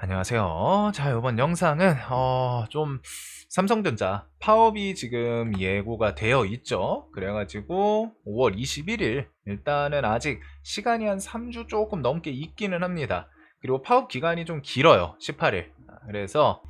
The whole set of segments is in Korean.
안녕하세요. 자, 이번 영상은 좀 삼성전자 파업이 지금 예고가 되어 있죠. 그래가지고 5월 21일 일단은 아직 시간이 한 3주 조금 넘게 있기는 합니다. 그리고 파업 기간이 좀 길어요. 18일. 그래서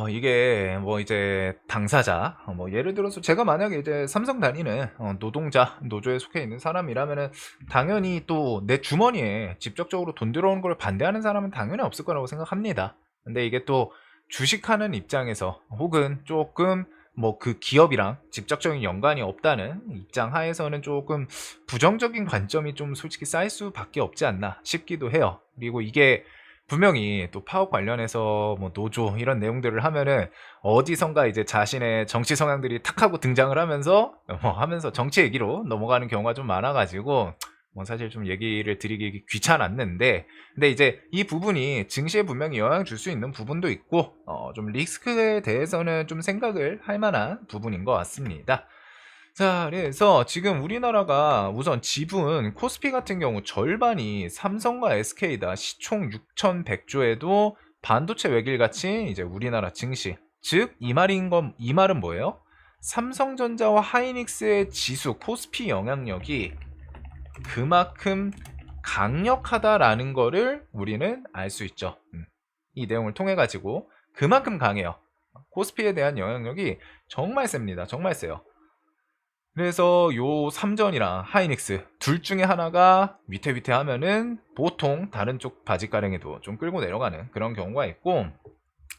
이게 뭐 이제 당사자, 뭐 예를 들어서 제가 만약에 이제 삼성 다니는 노동자, 노조에 속해 있는 사람이라면은 당연히 또 내 주머니에 직접적으로 돈 들어오는 걸 반대하는 사람은 당연히 없을 거라고 생각합니다. 근데 이게 또 주식하는 입장에서 혹은 조금 뭐 그 기업이랑 직접적인 연관이 없다는 입장 하에서는 조금 부정적인 관점이 좀 솔직히 쌓일 수밖에 없지 않나 싶기도 해요. 그리고 이게 분명히 또 파업 관련해서 뭐 노조 이런 내용들을 하면은 어디선가 이제 자신의 정치 성향들이 탁 하고 등장을 하면서 하면서 정치 얘기로 넘어가는 경우가 좀 많아가지고 뭐 사실 좀 얘기를 드리기 귀찮았는데, 근데 이제 이 부분이 증시에 분명히 영향을 줄 수 있는 부분도 있고 좀 리스크에 대해서는 좀 생각을 할 만한 부분인 것 같습니다. 자, 그래서 지금 우리나라가 우선 지분 코스피 같은 경우 절반이 삼성과 SK다. 시총 6,100조에도 반도체 외길 같이 이제 우리나라 증시. 즉, 이 말은 뭐예요? 삼성전자와 하이닉스의 지수 코스피 영향력이 그만큼 강력하다라는 거를 우리는 알 수 있죠. 이 내용을 통해 가지고 그만큼 강해요. 코스피에 대한 영향력이 정말 셉니다. 정말 세요. 그래서 요 삼전이랑 하이닉스 둘 중에 하나가 위태위태 하면은 보통 다른 쪽 바지가랭이도 좀 끌고 내려가는 그런 경우가 있고,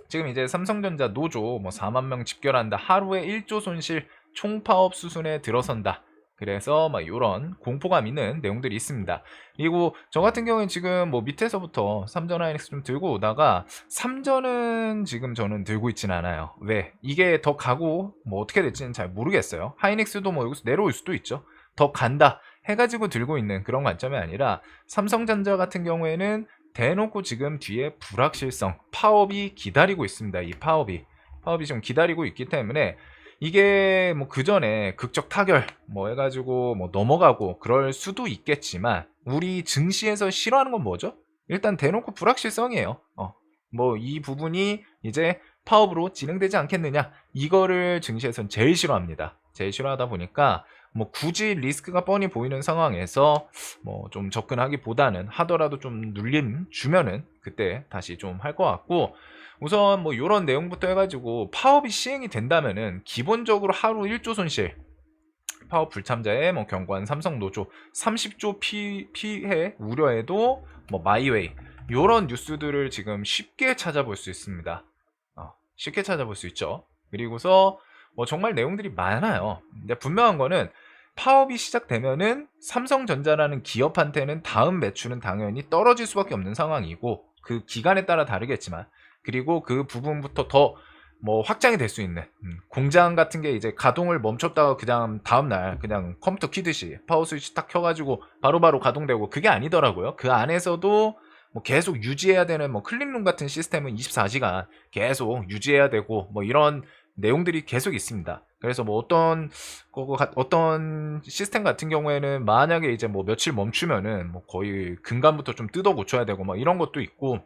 지금 이제 삼성전자 노조 뭐 4만 명 집결한다, 하루에 1조 손실, 총파업 수순에 들어선다. 그래서 막 이런 공포감 있는 내용들이 있습니다. 그리고 저 같은 경우는 지금 뭐 밑에서부터 삼전 하이닉스 좀 들고 오다가 삼전은 지금 저는 들고 있진 않아요. 왜? 이게 더 가고 뭐 어떻게 될지는 잘 모르겠어요. 하이닉스도 뭐 여기서 내려올 수도 있죠. 더 간다 해가지고 들고 있는 그런 관점이 아니라 삼성전자 같은 경우에는 대놓고 지금 뒤에 불확실성, 파업이 기다리고 있습니다. 이 파업이 지금 기다리고 있기 때문에 이게 뭐 그 전에 극적 타결 뭐 해가지고 뭐 넘어가고 그럴 수도 있겠지만, 우리 증시에서 싫어하는 건 뭐죠? 일단 대놓고 불확실성이에요. 뭐 이 부분이 이제 파업으로 진행되지 않겠느냐, 이거를 증시에선 제일 싫어합니다. 제일 싫어하다 보니까 뭐 굳이 리스크가 뻔히 보이는 상황에서 뭐 좀 접근하기보다는 하더라도 좀 눌림 주면은 그때 다시 좀 할 것 같고, 우선 뭐 요런 내용부터 해가지고 파업이 시행이 된다면은 기본적으로 하루 1조 손실, 파업 불참자의 뭐 경관 삼성 노조 30조 피해 우려에도 뭐 마이웨이 요런 뉴스들을 지금 쉽게 찾아볼 수 있습니다. 쉽게 찾아볼 수 있죠. 그리고서 뭐 정말 내용들이 많아요. 근데 분명한 거는 파업이 시작되면은 삼성전자라는 기업한테는 다음 매출은 당연히 떨어질 수밖에 없는 상황이고, 그 기간에 따라 다르겠지만, 그리고 그 부분부터 더 뭐 확장이 될 수 있는 공장 같은 게 이제 가동을 멈췄다가 그냥 다음날 그냥 컴퓨터 키듯이 파워 스위치 딱 켜가지고 바로바로 가동되고, 그게 아니더라고요. 그 안에서도 뭐 계속 유지해야 되는 뭐 클린룸 같은 시스템은 24시간 계속 유지해야 되고 뭐 이런 내용들이 계속 있습니다. 그래서 뭐 어떤 시스템 같은 경우에는 만약에 이제 뭐 며칠 멈추면은 뭐 거의 근간부터 좀 뜯어 고쳐야 되고 뭐 이런 것도 있고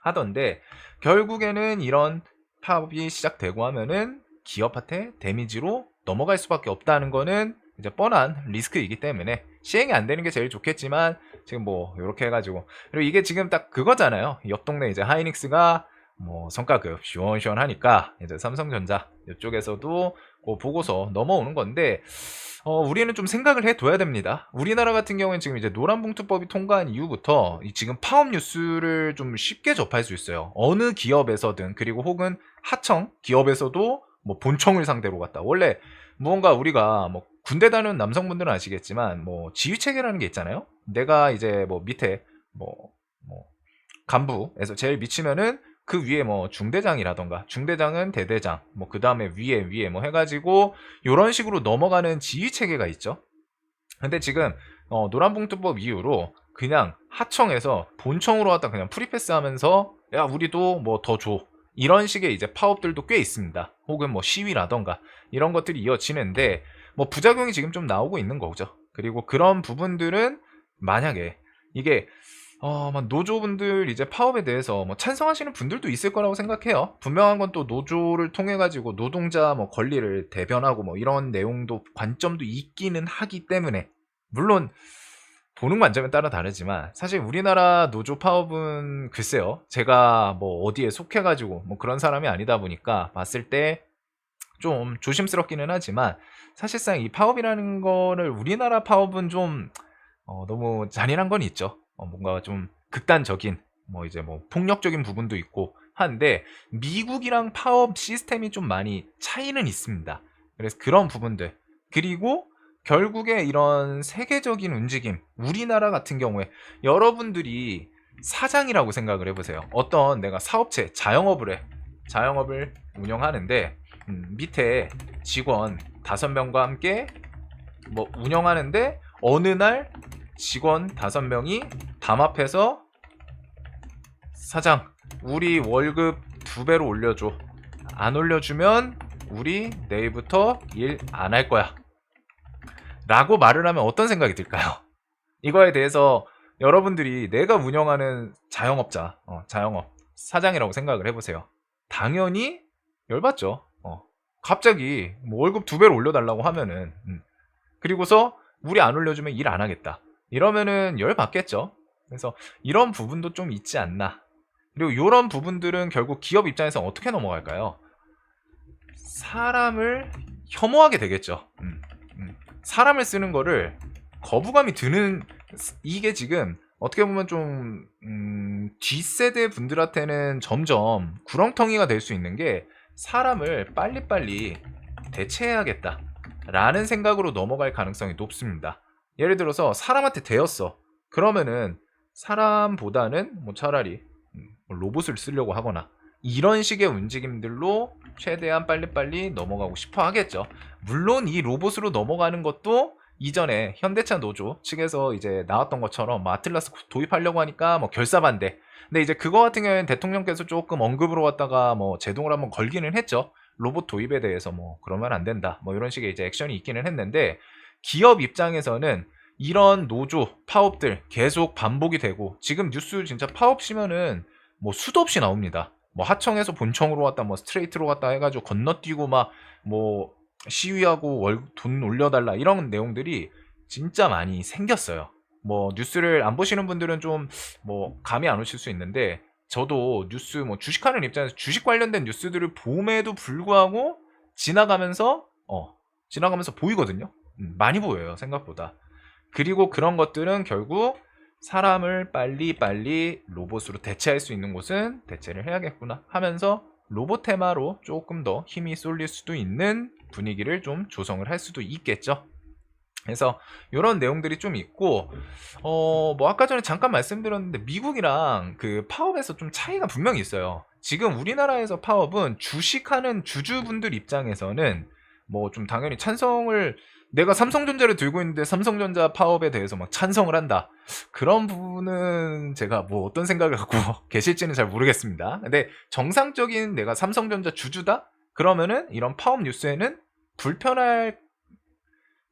하던데, 결국에는 이런 파업이 시작되고 하면은 기업한테 데미지로 넘어갈 수밖에 없다는 거는 이제 뻔한 리스크이기 때문에 시행이 안 되는 게 제일 좋겠지만, 지금 뭐 이렇게 해가지고, 그리고 이게 지금 딱 그거잖아요. 옆 동네 이제 하이닉스가 뭐 성과급 시원시원하니까 이제 삼성전자 이쪽에서도 그 보고서 넘어오는 건데, 우리는 좀 생각을 해둬야 됩니다. 우리나라 같은 경우는 지금 이제 노란봉투법이 통과한 이후부터 이 지금 파업 뉴스를 좀 쉽게 접할 수 있어요. 어느 기업에서든, 그리고 혹은 하청 기업에서도 뭐 본청을 상대로 갔다. 원래 무언가 우리가 뭐 군대 다니는 남성분들은 아시겠지만 뭐 지휘체계라는 게 있잖아요. 내가 이제 뭐 밑에 뭐 간부에서 제일 미치면은 그 위에 뭐 중대장이라던가, 중대장은 대대장, 뭐 그 다음에 위에 뭐 해가지고 요런 식으로 넘어가는 지휘 체계가 있죠. 근데 지금 노란봉투법 이후로 그냥 하청에서 본청으로 왔다 그냥 프리패스 하면서 야 우리도 뭐 더 줘, 이런 식의 이제 파업들도 꽤 있습니다. 혹은 뭐 시위라던가 이런 것들이 이어지는데, 뭐 부작용이 지금 좀 나오고 있는 거죠. 그리고 그런 부분들은 만약에 이게 막 노조분들 이제 파업에 대해서 뭐 찬성하시는 분들도 있을 거라고 생각해요. 분명한 건 또 노조를 통해 가지고 노동자 뭐 권리를 대변하고 뭐 이런 내용도 관점도 있기는 하기 때문에, 물론 보는 관점에 따라 다르지만 사실 우리나라 노조 파업은 글쎄요, 제가 뭐 어디에 속해 가지고 뭐 그런 사람이 아니다 보니까 봤을 때 좀 조심스럽기는 하지만, 사실상 이 파업이라는 거를 우리나라 파업은 좀 너무 잔인한 건 있죠. 뭔가 좀 극단적인 뭐 이제 뭐 폭력적인 부분도 있고 한데, 미국이랑 파업 시스템이 좀 많이 차이는 있습니다. 그래서 그런 부분들, 그리고 결국에 이런 세계적인 움직임, 우리나라 같은 경우에 여러분들이 사장이라고 생각을 해보세요. 어떤 내가 사업체, 자영업을 운영하는데 밑에 직원 5명과 함께 뭐 운영하는데, 어느 날 직원 5명이 담합해서 사장, 우리 월급 2배로 올려줘. 안 올려주면 우리 내일부터 일 안 할 거야. 라고 말을 하면 어떤 생각이 들까요? 이거에 대해서 여러분들이 내가 운영하는 자영업자, 자영업 사장이라고 생각을 해보세요. 당연히 열받죠. 갑자기 뭐 월급 2배로 올려달라고 하면은, 그리고서 우리 안 올려주면 일 안 하겠다, 이러면은 열받겠죠. 그래서 이런 부분도 좀 있지 않나. 그리고 이런 부분들은 결국 기업 입장에서 어떻게 넘어갈까요? 사람을 혐오하게 되겠죠. 사람을 쓰는 거를 거부감이 드는, 이게 지금 어떻게 보면 좀 뒷세대 분들한테는 점점 구렁텅이가 될 수 있는 게, 사람을 빨리빨리 대체해야겠다 라는 생각으로 넘어갈 가능성이 높습니다. 예를 들어서 사람한테 대었어. 그러면은 사람보다는 뭐 차라리 로봇을 쓰려고 하거나, 이런 식의 움직임들로 최대한 빨리빨리 넘어가고 싶어 하겠죠. 물론 이 로봇으로 넘어가는 것도 이전에 현대차 노조 측에서 이제 나왔던 것처럼 아틀라스 도입하려고 하니까 뭐 결사반대. 근데 이제 그거 같은 경우에는 대통령께서 조금 언급으로 왔다가 뭐 제동을 한번 걸기는 했죠. 로봇 도입에 대해서 뭐 그러면 안 된다, 뭐 이런 식의 이제 액션이 있기는 했는데, 기업 입장에서는 이런 노조 파업들 계속 반복이 되고, 지금 뉴스 진짜 파업 시면은 뭐 수도 없이 나옵니다. 뭐 하청에서 본청으로 왔다, 뭐 스트레이트로 갔다 해가지고 건너뛰고 막 뭐 시위하고 돈 올려달라, 이런 내용들이 진짜 많이 생겼어요. 뭐 뉴스를 안 보시는 분들은 좀 뭐 감이 안 오실 수 있는데, 저도 뉴스 뭐 주식하는 입장에서 주식 관련된 뉴스들을 봄에도 불구하고 지나가면서 보이거든요. 많이 보여요, 생각보다. 그리고 그런 것들은 결국 사람을 빨리빨리 로봇으로 대체할 수 있는 곳은 대체를 해야겠구나 하면서 로봇 테마로 조금 더 힘이 쏠릴 수도 있는 분위기를 좀 조성을 할 수도 있겠죠. 그래서 이런 내용들이 좀 있고, 뭐 아까 전에 잠깐 말씀드렸는데 미국이랑 그 파업에서 좀 차이가 분명히 있어요. 지금 우리나라에서 파업은 주식하는 주주분들 입장에서는 뭐 좀 당연히 찬성을, 내가 삼성전자를 들고 있는데 삼성전자 파업에 대해서 막 찬성을 한다, 그런 부분은 제가 뭐 어떤 생각을 갖고 계실지는 잘 모르겠습니다. 근데 정상적인 내가 삼성전자 주주다? 그러면은 이런 파업 뉴스에는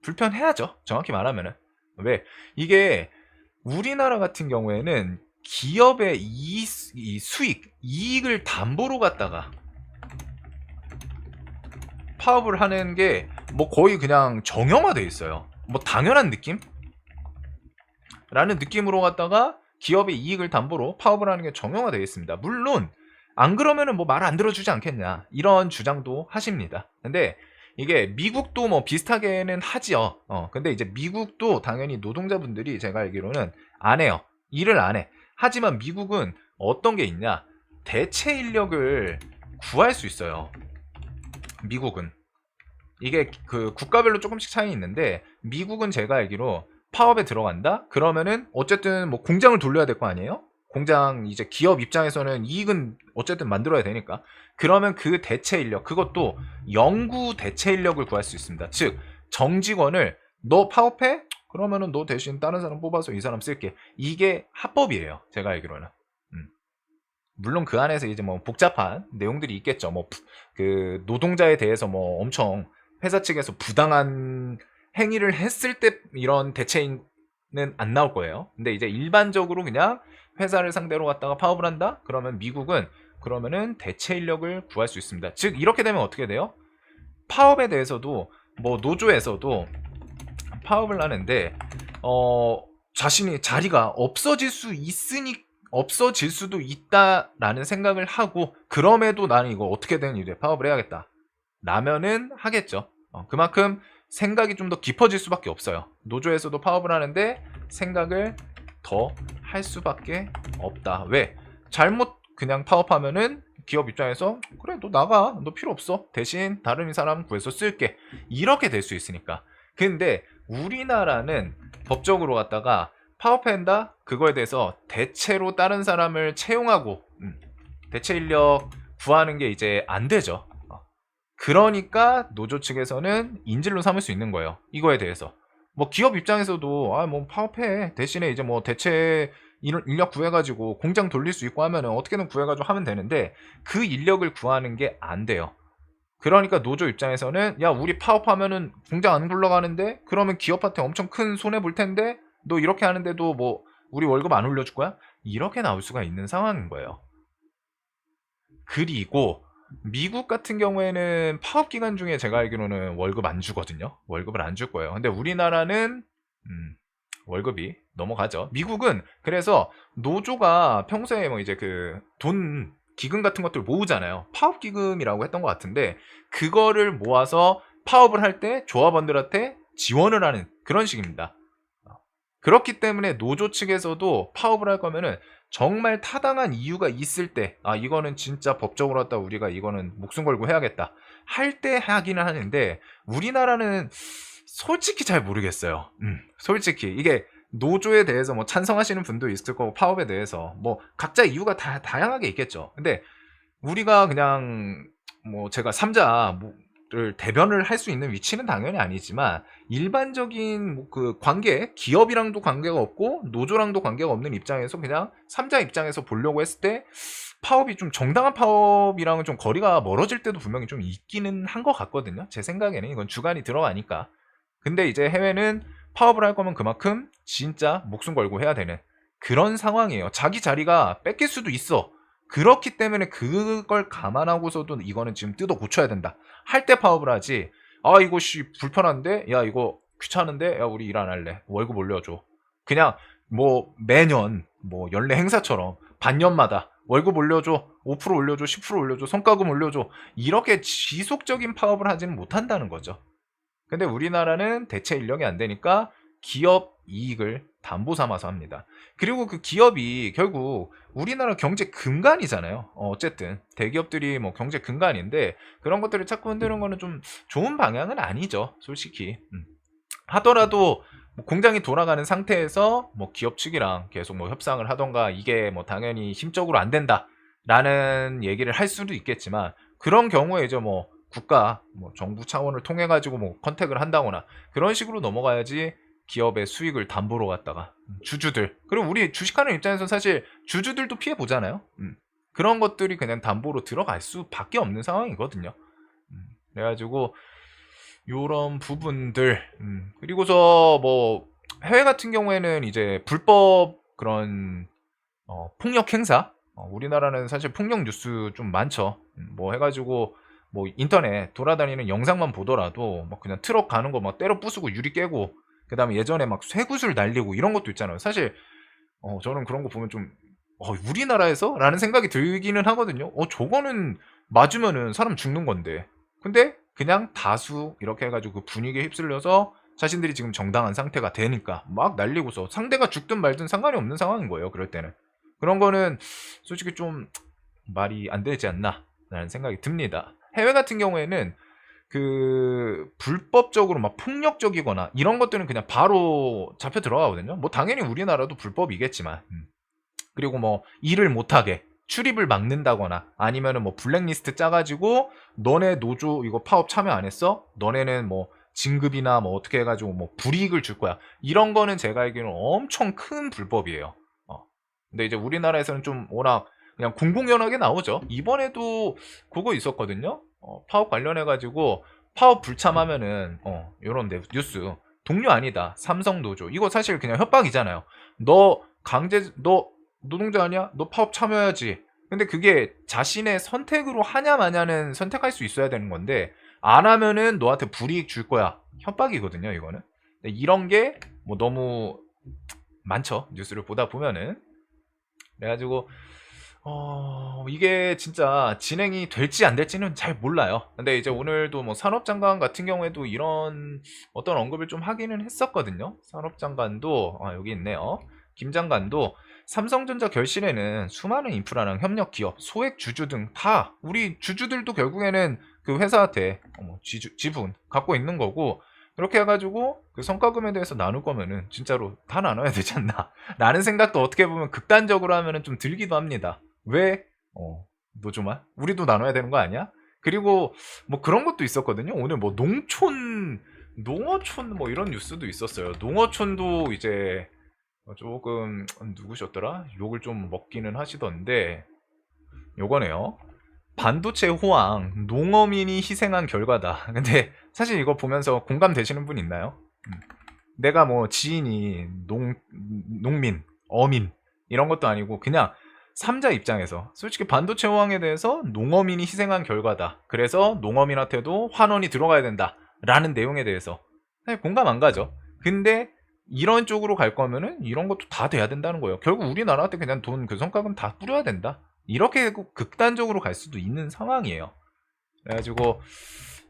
불편해야죠. 정확히 말하면은. 왜? 이게 우리나라 같은 경우에는 기업의 이 수익, 이익을 담보로 갖다가 파업을 하는 게 뭐 거의 그냥 정형화돼 있어요. 뭐 당연한 느낌? 라는 느낌으로 갖다가 기업의 이익을 담보로 파업을 하는 게 정형화되어 있습니다. 물론 안 그러면은 뭐 말 안 들어주지 않겠냐, 이런 주장도 하십니다. 근데 이게 미국도 뭐 비슷하게는 하지요. 근데 이제 미국도 당연히 노동자분들이 제가 알기로는 안 해요. 일을 안 해. 하지만 미국은 어떤 게 있냐, 대체 인력을 구할 수 있어요. 미국은 이게 그 국가별로 조금씩 차이 있는데, 미국은 제가 알기로 파업에 들어간다? 그러면은 어쨌든 뭐 공장을 돌려야 될 거 아니에요? 공장, 이제 기업 입장에서는 이익은 어쨌든 만들어야 되니까. 그러면 그 대체 인력, 그것도 영구 대체 인력을 구할 수 있습니다. 즉 정직원을, 너 파업해? 그러면은 너 대신 다른 사람 뽑아서 이 사람 쓸게. 이게 합법이에요, 제가 알기로는. 물론 그 안에서 이제 뭐 복잡한 내용들이 있겠죠. 뭐 그 노동자에 대해서 뭐 엄청 회사 측에서 부당한 행위를 했을 때 이런 대체인 안 나올 거예요. 근데 이제 일반적으로 그냥 회사를 상대로 갖다가 파업을 한다? 그러면 미국은 그러면은 대체 인력을 구할 수 있습니다. 즉 이렇게 되면 어떻게 돼요? 파업에 대해서도 뭐 노조에서도 파업을 하는데 자신이 자리가 없어질 수도 있다라는 생각을 하고, 그럼에도 나는 이거 어떻게든 이제 파업을 해야겠다 라면은 하겠죠. 그만큼 생각이 좀 더 깊어질 수밖에 없어요. 노조에서도 파업을 하는데 생각을 더 할 수밖에 없다. 왜? 잘못 그냥 파업하면은 기업 입장에서 그래 너 나가, 너 필요 없어, 대신 다른 사람 구해서 쓸게, 이렇게 될 수 있으니까. 근데 우리나라는 법적으로 갖다가 파업한다? 그거에 대해서 대체로 다른 사람을 채용하고 대체 인력 구하는 게 이제 안 되죠. 그러니까 노조 측에서는 인질로 삼을 수 있는 거예요. 이거에 대해서. 뭐 기업 입장에서도 뭐 파업해, 대신에 이제 뭐 대체 인력 구해가지고 공장 돌릴 수 있고 하면은 어떻게든 구해가지고 하면 되는데, 그 인력을 구하는 게 안 돼요. 그러니까 노조 입장에서는 야 우리 파업하면은 공장 안 굴러가는데, 그러면 기업한테 엄청 큰 손해 볼 텐데 너 이렇게 하는데도 뭐 우리 월급 안 올려줄 거야? 이렇게 나올 수가 있는 상황인 거예요. 그리고 미국 같은 경우에는 파업 기간 중에 제가 알기로는 월급 안 주거든요. 월급을 안 줄 거예요. 근데 우리나라는 월급이 넘어가죠. 미국은 그래서 노조가 평소에 뭐 이제 그 돈 기금 같은 것들 모으잖아요. 파업 기금이라고 했던 것 같은데, 그거를 모아서 파업을 할 때 조합원들한테 지원을 하는 그런 식입니다. 그렇기 때문에 노조 측에서도 파업을 할 거면은 정말 타당한 이유가 있을 때, 이거는 진짜 법적으로 갖다 우리가 이거는 목숨 걸고 해야겠다 할 때 하기는 하는데, 우리나라는 솔직히 잘 모르겠어요. 솔직히 이게 노조에 대해서 뭐 찬성하시는 분도 있을 거고, 파업에 대해서 뭐 각자 이유가 다 다양하게 있겠죠. 근데 우리가 그냥 뭐 제가 삼자를 대변을 할 수 있는 위치는 당연히 아니지만, 일반적인 뭐 그 관계, 기업이랑도 관계가 없고 노조랑도 관계가 없는 입장에서 그냥 삼자 입장에서 보려고 했을 때 파업이 좀 정당한 파업이랑은 좀 거리가 멀어질 때도 분명히 좀 있기는 한 것 같거든요. 제 생각에는 이건 주관이 들어가니까. 근데 이제 해외는 파업을 할 거면 그만큼 진짜 목숨 걸고 해야 되는 그런 상황이에요. 자기 자리가 뺏길 수도 있어. 그렇기 때문에 그걸 감안하고서도 이거는 지금 뜯어 고쳐야 된다 할 때 파업을 하지, 이거 불편한데, 야 이거 귀찮은데, 야 우리 일 안 할래, 월급 올려줘, 그냥 뭐 매년 뭐 연례 행사처럼 반년마다 월급 올려줘, 5% 올려줘, 10% 올려줘, 성과금 올려줘, 이렇게 지속적인 파업을 하지는 못한다는 거죠. 근데 우리나라는 대체 인력이 안 되니까 기업 이익을 담보 삼아서 합니다. 그리고 그 기업이 결국 우리나라 경제 근간이잖아요. 어쨌든 대기업들이 뭐 경제 근간인데, 그런 것들을 자꾸 흔드는 거는 좀 좋은 방향은 아니죠, 솔직히. 하더라도 뭐 공장이 돌아가는 상태에서 뭐 기업 측이랑 계속 뭐 협상을 하던가, 이게 뭐 당연히 힘적으로 안 된다라는 얘기를 할 수도 있겠지만, 그런 경우에 이제 뭐 국가, 뭐 정부 차원을 통해 가지고 뭐 컨택을 한다거나 그런 식으로 넘어가야지 기업의 수익을 담보로 갖다가 주주들, 그리고 우리 주식하는 입장에서 사실 주주들도 피해 보잖아요. 그런 것들이 그냥 담보로 들어갈 수밖에 없는 상황이거든요. 그래가지고 요런 부분들, 그리고서 뭐 해외 같은 경우에는 이제 불법 그런 폭력 행사, 우리나라는 사실 폭력 뉴스 좀 많죠. 뭐 해가지고 뭐 인터넷 돌아다니는 영상만 보더라도 막 그냥 트럭 가는 거 막 때려 부수고 유리 깨고, 그 다음에 예전에 막 쇠구슬 날리고 이런 것도 있잖아요. 사실 저는 그런 거 보면 좀 우리나라에서? 라는 생각이 들기는 하거든요. 저거는 맞으면은 사람 죽는 건데, 근데 그냥 다수 이렇게 해가지고 그 분위기에 휩쓸려서 자신들이 지금 정당한 상태가 되니까 막 날리고서 상대가 죽든 말든 상관이 없는 상황인 거예요. 그럴 때는 그런 거는 솔직히 좀 말이 안 되지 않나 라는 생각이 듭니다. 해외 같은 경우에는 그 불법적으로 막 폭력적이거나 이런 것들은 그냥 바로 잡혀 들어가거든요. 뭐 당연히 우리나라도 불법이겠지만, 그리고 뭐 일을 못하게 출입을 막는다거나, 아니면은 뭐 블랙리스트 짜가지고 너네 노조 이거 파업 참여 안 했어? 너네는 뭐 진급이나 뭐 어떻게 해가지고 뭐 불이익을 줄 거야. 이런 거는 제가 알기로는 엄청 큰 불법이에요. 근데 이제 우리나라에서는 좀 워낙 그냥 공공연하게 나오죠. 이번에도 그거 있었거든요. 파업 관련해가지고 파업 불참하면은 요런 뉴스 동료 아니다. 삼성 노조. 이거 사실 그냥 협박이잖아요. 너 노동자 아니야? 너 파업 참여해야지. 근데 그게 자신의 선택으로 하냐 마냐는 선택할 수 있어야 되는 건데 안 하면은 너한테 불이익 줄 거야. 협박이거든요, 이거는. 근데 이런 게 뭐 너무 많죠. 뉴스를 보다 보면은. 그래가지고 이게 진짜 진행이 될지 안 될지는 잘 몰라요. 근데 이제 오늘도 뭐 산업장관 같은 경우에도 이런 어떤 언급을 좀 하기는 했었거든요. 산업장관도 여기 있네요. 김 장관도 삼성전자 결실에는 수많은 인프라랑 협력 기업, 소액 주주 등 다 우리 주주들도 결국에는 그 회사한테 지분 갖고 있는 거고 그렇게 해가지고 그 성과금에 대해서 나눌 거면은 진짜로 다 나눠야 되지 않나 라는 생각도 어떻게 보면 극단적으로 하면은 좀 들기도 합니다. 왜? 노조만? 우리도 나눠야 되는 거 아니야? 그리고 뭐 그런 것도 있었거든요. 오늘 뭐 농어촌 뭐 이런 뉴스도 있었어요. 농어촌도 이제 조금 누구셨더라? 욕을 좀 먹기는 하시던데 요거네요. 반도체 호황, 농어민이 희생한 결과다. 근데 사실 이거 보면서 공감되시는 분 있나요? 내가 뭐 지인이 농민, 어민 이런 것도 아니고 그냥 삼자 입장에서 솔직히 반도체 호황에 대해서 농어민이 희생한 결과다. 그래서 농어민한테도 환원이 들어가야 된다. 라는 내용에 대해서 사실 공감 안 가죠. 근데 이런 쪽으로 갈 거면은 이런 것도 다 돼야 된다는 거예요. 결국 우리나라한테 그냥 돈 그 성과금 다 뿌려야 된다. 이렇게 극단적으로 갈 수도 있는 상황이에요. 그래가지고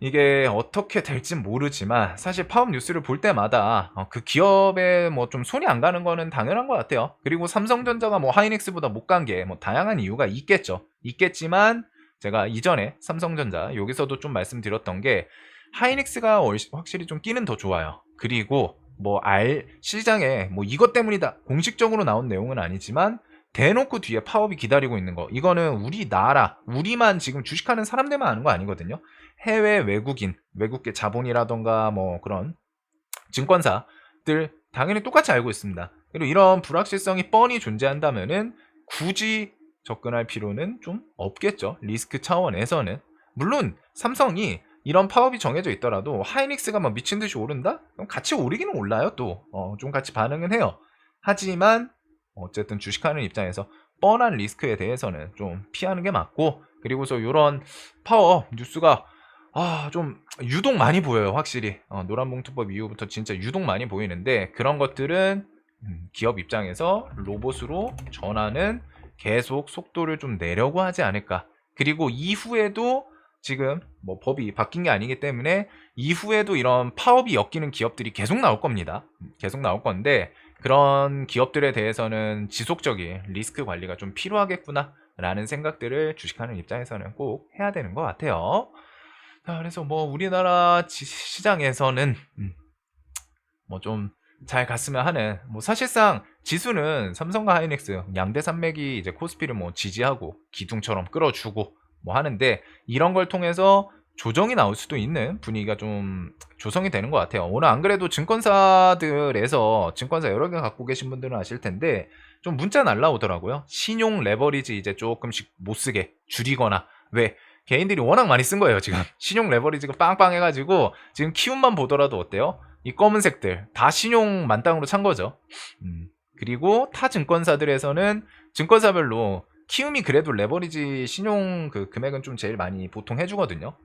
이게 어떻게 될진 모르지만 사실 파업 뉴스를 볼 때마다 그 기업에 뭐 좀 손이 안 가는 거는 당연한 것 같아요. 그리고 삼성전자가 뭐 하이닉스보다 못 간 게 뭐 다양한 이유가 있겠죠. 있겠지만 제가 이전에 삼성전자 여기서도 좀 말씀드렸던 게 하이닉스가 확실히 좀 끼는 더 좋아요. 그리고 뭐 시장에 뭐 이것 때문이다 공식적으로 나온 내용은 아니지만 대놓고 뒤에 파업이 기다리고 있는 거 이거는 우리나라 우리만 지금 주식하는 사람들만 아는 거 아니거든요. 해외 외국계 자본이라던가 뭐 그런 증권사들 당연히 똑같이 알고 있습니다. 그리고 이런 불확실성이 뻔히 존재한다면은 굳이 접근할 필요는 좀 없겠죠. 리스크 차원에서는. 물론 삼성이 이런 파업이 정해져 있더라도 하이닉스가 막 미친 듯이 오른다? 그럼 같이 오르기는 올라요. 또 좀 같이 반응은 해요. 하지만 어쨌든 주식하는 입장에서 뻔한 리스크에 대해서는 좀 피하는 게 맞고 그리고서 이런 파업 뉴스가 좀 유독 많이 보여요. 확실히 노란봉투법 이후부터 진짜 유독 많이 보이는데 그런 것들은 기업 입장에서 로봇으로 전환은 계속 속도를 좀 내려고 하지 않을까. 그리고 이후에도 지금 뭐 법이 바뀐 게 아니기 때문에 이후에도 이런 파업이 엮이는 기업들이 계속 나올 겁니다. 계속 나올 건데 그런 기업들에 대해서는 지속적인 리스크 관리가 좀 필요하겠구나 라는 생각들을 주식하는 입장에서는 꼭 해야 되는 것 같아요. 자, 그래서 뭐 우리나라 시장에서는 뭐 좀 잘 갔으면 하는 뭐 사실상 지수는 삼성과 하이닉스 양대 산맥이 이제 코스피를 뭐 지지하고 기둥처럼 끌어주고 뭐 하는데 이런 걸 통해서 조정이 나올 수도 있는 분위기가 좀 조성이 되는 것 같아요. 오늘 안 그래도 증권사들에서 증권사 여러 개 갖고 계신 분들은 아실 텐데 좀 문자 날라오더라고요. 신용 레버리지 이제 조금씩 못 쓰게 줄이거나 왜 개인들이 워낙 많이 쓴 거예요. 지금 신용 레버리지가 빵빵 해가지고 지금 키움만 보더라도 어때요? 이 검은색들 다 신용 만땅으로 찬 거죠. 그리고 타 증권사들에서는 증권사별로 키움이 그래도 레버리지 신용 그 금액은 좀 제일 많이 보통 해주거든요.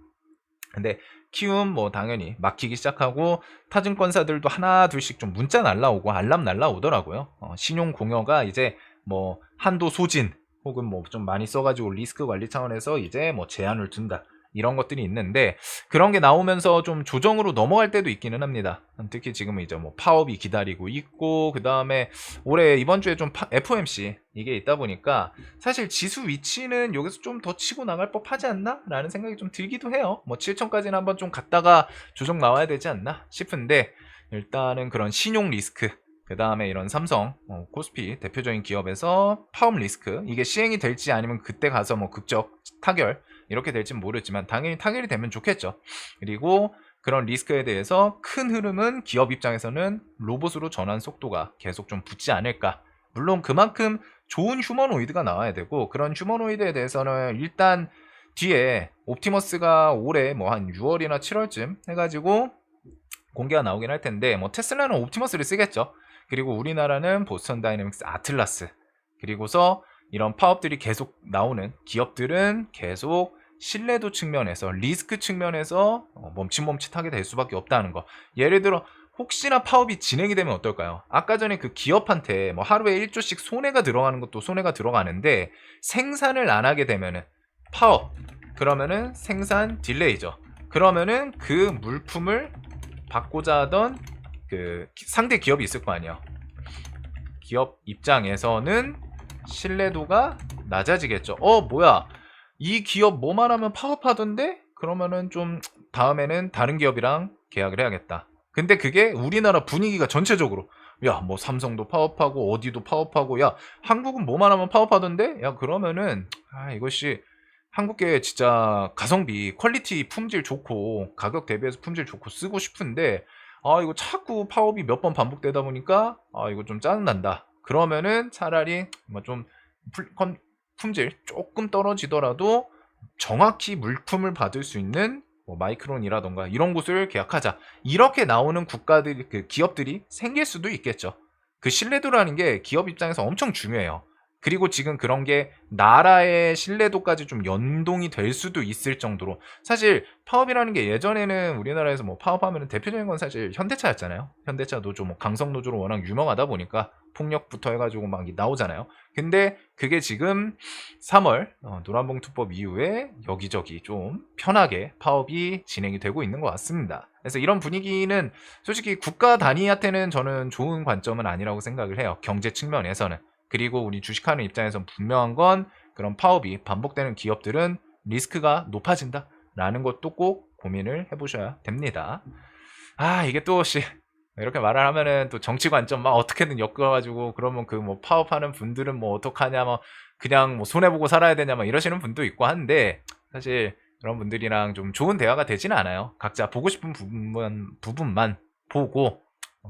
근데 키움 뭐 당연히 막히기 시작하고 타증권사들도 하나 둘씩 좀 문자 날라오고 알람 날라오더라고요. 신용 공여가 이제 뭐 한도 소진 혹은 뭐 좀 많이 써가지고 리스크 관리 차원에서 이제 뭐 제한을 둔다 이런 것들이 있는데 그런 게 나오면서 좀 조정으로 넘어갈 때도 있기는 합니다. 특히 지금은 이제 뭐 파업이 기다리고 있고 그 다음에 올해 이번 주에 좀 FOMC 이게 있다 보니까 사실 지수 위치는 여기서 좀 더 치고 나갈 법하지 않나? 라는 생각이 좀 들기도 해요. 뭐 7천까지는 한번 좀 갔다가 조정 나와야 되지 않나 싶은데 일단은 그런 신용 리스크 그 다음에 이런 삼성, 코스피 대표적인 기업에서 파업 리스크 이게 시행이 될지 아니면 그때 가서 뭐 극적 타결 이렇게 될지는 모르지만 당연히 타결이 되면 좋겠죠. 그리고 그런 리스크에 대해서 큰 흐름은 기업 입장에서는 로봇으로 전환 속도가 계속 좀 붙지 않을까. 물론 그만큼 좋은 휴머노이드가 나와야 되고 그런 휴머노이드에 대해서는 일단 뒤에 옵티머스가 올해 뭐 한 6월이나 7월쯤 해가지고 공개가 나오긴 할 텐데 뭐 테슬라는 옵티머스를 쓰겠죠. 그리고 우리나라는 보스턴 다이내믹스 아틀라스. 그리고서 이런 파업들이 계속 나오는 기업들은 계속 신뢰도 측면에서 리스크 측면에서 멈칫멈칫하게 될 수밖에 없다는 거. 예를 들어 혹시나 파업이 진행이 되면 어떨까요? 아까 전에 그 기업한테 뭐 하루에 1조씩 손해가 들어가는 것도 손해가 들어가는데 생산을 안 하게 되면은 파업 그러면은 생산 딜레이죠. 그러면은 그 물품을 받고자 하던 그 상대 기업이 있을 거 아니에요. 기업 입장에서는 신뢰도가 낮아지겠죠. 뭐야 이 기업 뭐만 하면 파업하던데? 그러면은 좀 다음에는 다른 기업이랑 계약을 해야겠다. 근데 그게 우리나라 분위기가 전체적으로 야 뭐 삼성도 파업하고 어디도 파업하고 야 한국은 뭐만 하면 파업하던데? 야 그러면은 이것이 한국계 진짜 가성비 퀄리티 품질 좋고 가격 대비해서 품질 좋고 쓰고 싶은데 이거 자꾸 파업이 몇 번 반복되다 보니까 이거 좀 짜증난다. 그러면은 차라리 뭐좀 품질 조금 떨어지더라도 정확히 물품을 받을 수 있는 뭐 마이크론이라던가 이런 곳을 계약하자. 이렇게 나오는 국가들 그 기업들이 생길 수도 있겠죠. 그 신뢰도라는 게 기업 입장에서 엄청 중요해요. 그리고 지금 그런 게 나라의 신뢰도까지 좀 연동이 될 수도 있을 정도로 사실 파업이라는 게 예전에는 우리나라에서 뭐 파업하면 대표적인 건 사실 현대차였잖아요. 현대차 노조 뭐 강성 노조로 워낙 유명하다 보니까 폭력부터 해가지고 막 나오잖아요. 근데 그게 지금 3월 노란봉투법 이후에 여기저기 좀 편하게 파업이 진행이 되고 있는 것 같습니다. 그래서 이런 분위기는 솔직히 국가 단위한테는 저는 좋은 관점은 아니라고 생각을 해요. 경제 측면에서는. 그리고 우리 주식하는 입장에선 분명한 건 그런 파업이 반복되는 기업들은 리스크가 높아진다 라는 것도 꼭 고민을 해보셔야 됩니다. 이게 또 이렇게 말을 하면은 또 정치 관점 막 어떻게든 엮어가지고 그러면 그 뭐 파업하는 분들은 뭐 어떡하냐 뭐 그냥 뭐 손해보고 살아야 되냐 막 이러시는 분도 있고 한데 사실 그런 분들이랑 좀 좋은 대화가 되지는 않아요. 각자 보고 싶은 부분만 보고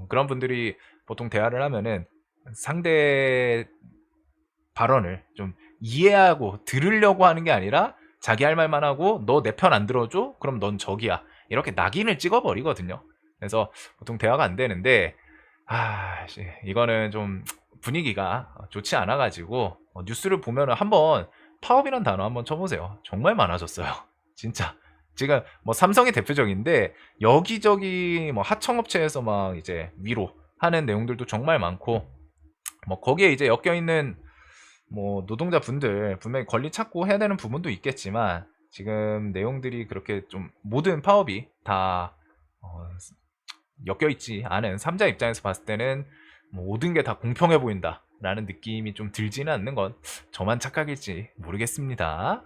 그런 분들이 보통 대화를 하면은 상대 발언을 좀 이해하고 들으려고 하는 게 아니라 자기 할 말만 하고 너 내 편 안 들어줘? 그럼 넌 적이야. 이렇게 낙인을 찍어버리거든요. 그래서 보통 대화가 안 되는데 이거는 좀 분위기가 좋지 않아가지고 뉴스를 보면은 한번 파업이란 단어 한번 쳐보세요. 정말 많아졌어요. 진짜. 지금 뭐 삼성이 대표적인데 여기저기 뭐 하청업체에서 막 이제 위로 하는 내용들도 정말 많고 뭐 거기에 이제 엮여 있는 뭐 노동자분들 분명히 권리 찾고 해야 되는 부분도 있겠지만 지금 내용들이 그렇게 좀 모든 파업이 다 엮여 있지 않은 3자 입장에서 봤을 때는 뭐 모든 게 다 공평해 보인다 라는 느낌이 좀 들지는 않는 건 저만 착각일지 모르겠습니다.